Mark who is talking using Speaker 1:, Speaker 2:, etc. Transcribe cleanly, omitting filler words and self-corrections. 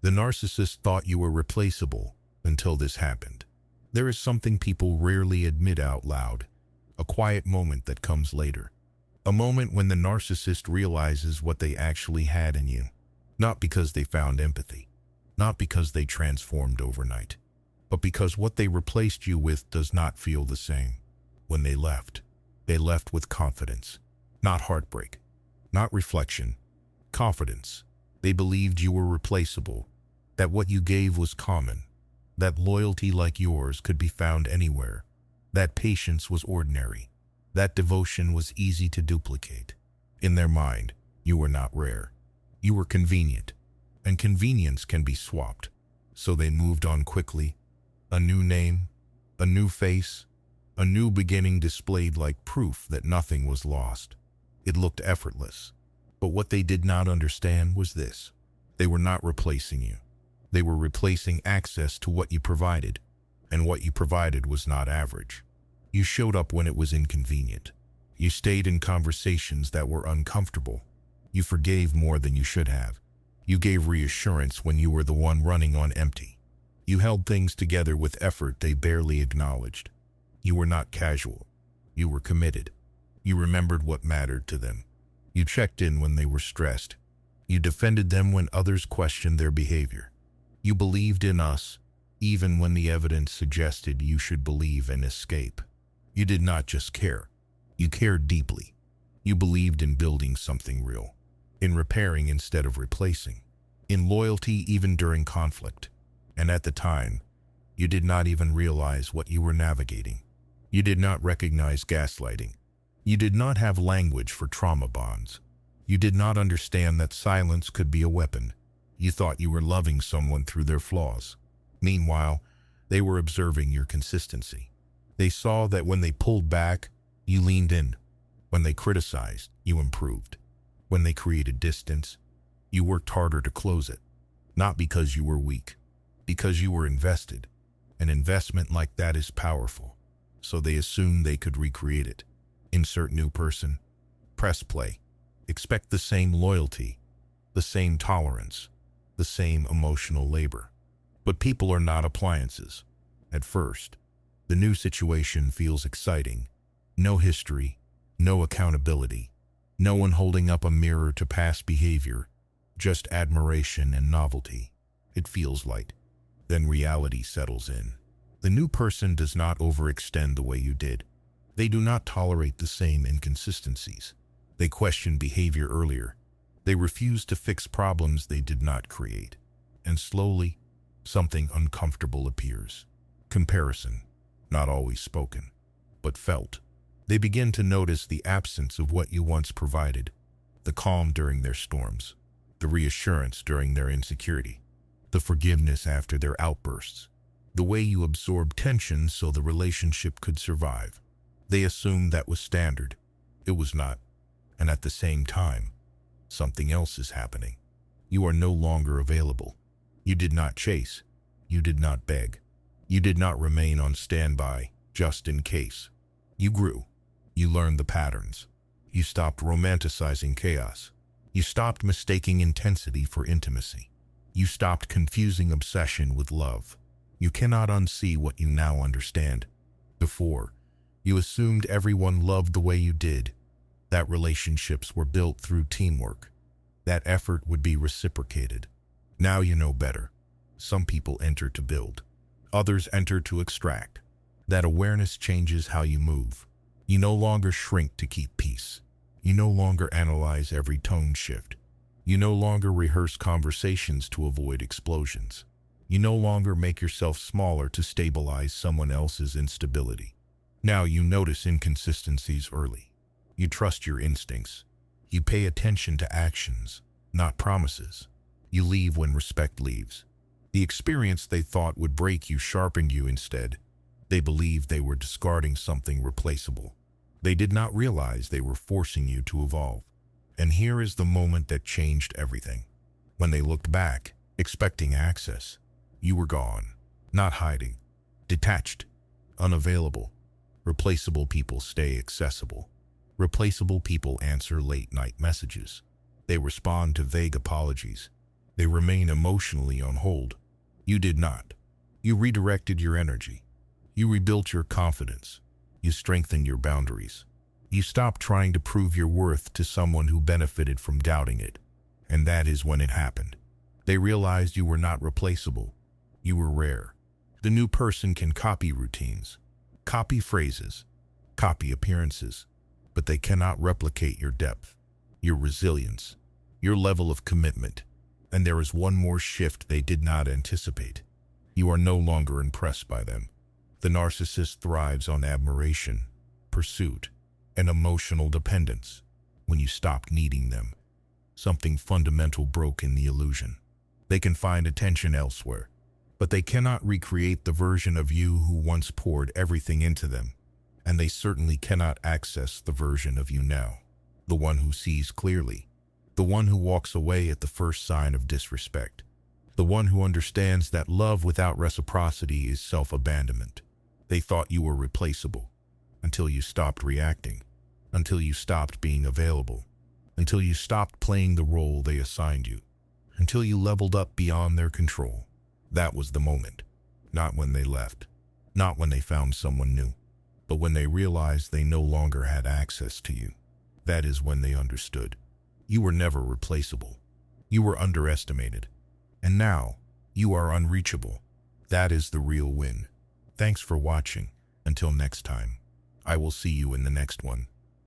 Speaker 1: The narcissist thought you were replaceable until this happened. There is something people rarely admit out loud, a quiet moment that comes later. A moment when the narcissist realizes what they actually had in you. Not because they found empathy, not because they transformed overnight, but because what they replaced you with does not feel the same. When they left with confidence, not heartbreak, not reflection, confidence. They believed you were replaceable, that what you gave was common, that loyalty like yours could be found anywhere, that patience was ordinary, that devotion was easy to duplicate. In their mind, you were not rare. You were convenient, and convenience can be swapped. So they moved on quickly. A new name, a new face, a new beginning displayed like proof that nothing was lost. It looked effortless. But what they did not understand was this. They were not replacing you. They were replacing access to what you provided, and what you provided was not average. You showed up when it was inconvenient. You stayed in conversations that were uncomfortable. You forgave more than you should have. You gave reassurance when you were the one running on empty. You held things together with effort they barely acknowledged. You were not casual. You were committed. You remembered what mattered to them. You checked in when they were stressed. You defended them when others questioned their behavior. You believed in us, even when the evidence suggested you should believe and escape. You did not just care. You cared deeply. You believed in building something real, in repairing instead of replacing, in loyalty even during conflict. And at the time, you did not even realize what you were navigating. You did not recognize gaslighting. You did not have language for trauma bonds. You did not understand that silence could be a weapon. You thought you were loving someone through their flaws. Meanwhile, they were observing your consistency. They saw that when they pulled back, you leaned in. When they criticized, you improved. When they created distance, you worked harder to close it. Not because you were weak, because you were invested. An investment like that is powerful. So they assumed they could recreate it. Insert new person. Press play. Expect the same loyalty, the same tolerance, the same emotional labor. But people are not appliances. At first, the new situation feels exciting. No history, no accountability, no one holding up a mirror to past behavior, just admiration and novelty. It feels light. Then reality settles in. The new person does not overextend the way you did. They do not tolerate the same inconsistencies. They question behavior earlier. They refuse to fix problems they did not create. And slowly, something uncomfortable appears. Comparison, not always spoken, but felt. They begin to notice the absence of what you once provided, the calm during their storms, the reassurance during their insecurity, the forgiveness after their outbursts, the way you absorbed tension so the relationship could survive. They assumed that was standard. It was not. And at the same time, something else is happening. You are no longer available. You did not chase. You did not beg. You did not remain on standby, just in case. You grew. You learned the patterns. You stopped romanticizing chaos. You stopped mistaking intensity for intimacy. You stopped confusing obsession with love. You cannot unsee what you now understand. Before, you assumed everyone loved the way you did, that relationships were built through teamwork, that effort would be reciprocated. Now you know better. Some people enter to build. Others enter to extract. That awareness changes how you move. You no longer shrink to keep peace. You no longer analyze every tone shift. You no longer rehearse conversations to avoid explosions. You no longer make yourself smaller to stabilize someone else's instability. Now you notice inconsistencies early. You trust your instincts. You pay attention to actions, not promises. You leave when respect leaves. The experience they thought would break you sharpened you instead. They believed they were discarding something replaceable. They did not realize they were forcing you to evolve. And here is the moment that changed everything. When they looked back, expecting access, you were gone, not hiding, detached, unavailable. Replaceable people stay accessible. Replaceable people answer late-night messages. They respond to vague apologies. They remain emotionally on hold. You did not. You redirected your energy. You rebuilt your confidence. You strengthened your boundaries. You stopped trying to prove your worth to someone who benefited from doubting it. And that is when it happened. They realized you were not replaceable. You were rare. The new person can copy routines, copy phrases, copy appearances, but they cannot replicate your depth, your resilience, your level of commitment. And there is one more shift they did not anticipate. You are no longer impressed by them. The narcissist thrives on admiration, pursuit, and emotional dependence. When you stopped needing them, something fundamental broke in the illusion. They can find attention elsewhere, but they cannot recreate the version of you who once poured everything into them. And they certainly cannot access the version of you now, the one who sees clearly, the one who walks away at the first sign of disrespect, the one who understands that love without reciprocity is self-abandonment. They thought you were replaceable, until you stopped reacting, until you stopped being available, until you stopped playing the role they assigned you, until you leveled up beyond their control. That was the moment. Not when they left, not when they found someone new, but when they realized they no longer had access to you. That is when they understood. You were never replaceable. You were underestimated. And now, you are unreachable. That is the real win. Thanks for watching. Until next time, I will see you in the next one.